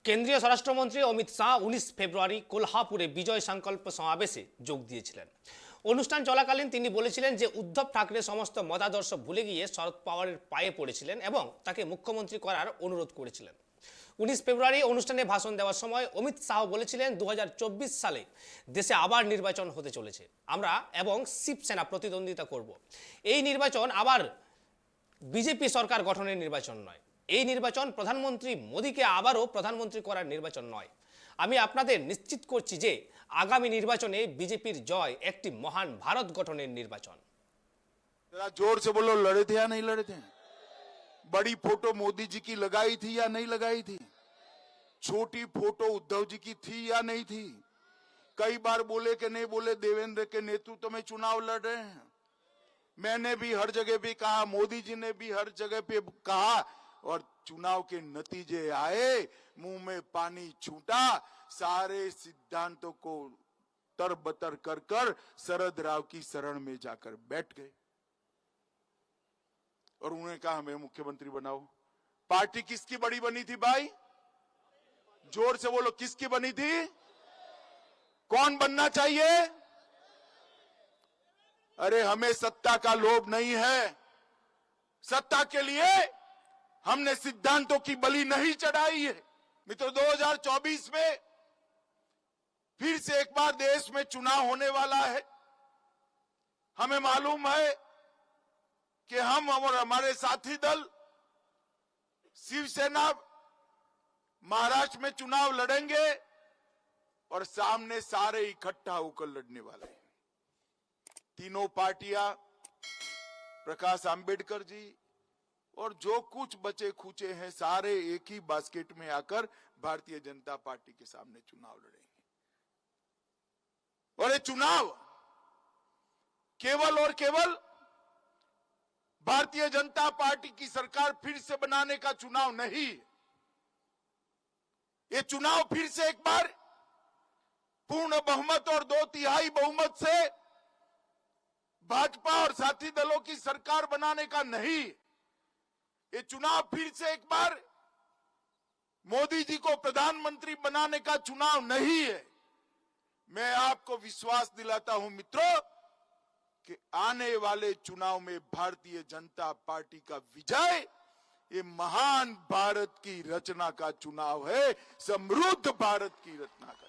কেন্দ্রীয় স্বরাষ্ট্রমন্ত্রী অমিত শাহ 19 ফেব্রুয়ারি কোলহাপুরে বিজয় সংকল্প সমাবেশে যোগ দিয়েছিলেন। অনুষ্ঠান চলাকালীন তিনি বলেছিলেন যে উদ্ধব ঠাকরে সমস্ত মতাদর্শ ভুলে গিয়ে শরদ পাওয়ারের পায়ে পড়েছিলেন এবং তাকে মুখ্যমন্ত্রী করার অনুরোধ করেছিলেন। 19 ফেব্রুয়ারি অনুষ্ঠানে ভাষণ দেওয়ার সময় অমিত শাহ বলেছিলেন 2024 সালে দেশে আবার নির্বাচন হতে চলেছে, আমরা এবং শিবসেনা প্রতিদ্বন্দ্বিতা করব। এই নির্বাচন আবার বিজেপি সরকার গঠনের নির্বাচন নয়। এই নির্বাচন প্রধানমন্ত্রী মোদীকে আবারও প্রধানমন্ত্রী করার নির্বাচন নয়। আমি আপনাদের নিশ্চিত করছি যে আগামী নির্বাচনে বিজেপির জয় একটি মহান ভারত গঠনের নির্বাচন। जरा जोर से बोलो, लड़े थे या नहीं लड़े थे? बड़ी फोटो मोदी जी की लगाई थी या नहीं लगाई थी? छोटी फोटो उद्धव जी की थी या नहीं थी? कई बार बोले कि नहीं बोले देवेंद्र के नेतृत्व में चुनाव लड़ रहे हैं। मैंने भी हर जगह पे कहा, मोदी जी ने भी हर जगह पे कहा, और चुनाव के नतीजे आए, मुंह में पानी छूटा, सारे सिद्धांतों को तरबतर कर कर शरद राव की शरण में जाकर बैठ गए और उन्होंने कहा हमें मुख्यमंत्री बनाओ। पार्टी किसकी बड़ी बनी थी भाई? जोर से बोलो, किसकी बनी थी? कौन बनना चाहिए? अरे हमें सत्ता का लोभ नहीं है। सत्ता के लिए हमने सिद्धांतों की बलि नहीं चढ़ाई है। मित्रों, 2024 में फिर से एक बार देश में चुनाव होने वाला है। हमें मालूम है कि हम और हमारे साथी दल शिवसेना महाराष्ट्र में चुनाव लड़ेंगे और सामने सारे इकट्ठा होकर लड़ने वाले हैं। तीनों पार्टियां, प्रकाश आंबेडकर जी और जो कुछ बचे खुचे हैं, सारे एक ही बास्केट में आकर भारतीय जनता पार्टी के सामने चुनाव लड़ेंगे। और ये चुनाव केवल और केवल भारतीय जनता पार्टी की सरकार फिर से बनाने का चुनाव नहीं। ये चुनाव फिर से एक बार पूर्ण बहुमत और 2/3 बहुमत से भाजपा और साथी दलों की सरकार बनाने का नहीं। ये चुनाव फिर से एक बार मोदी जी को प्रधानमंत्री बनाने का चुनाव नहीं है। मैं आपको विश्वास दिलाता हूं मित्रों कि आने वाले चुनाव में भारतीय जनता पार्टी का विजय ये महान भारत की रचना का चुनाव है, समृद्ध भारत की रचना का।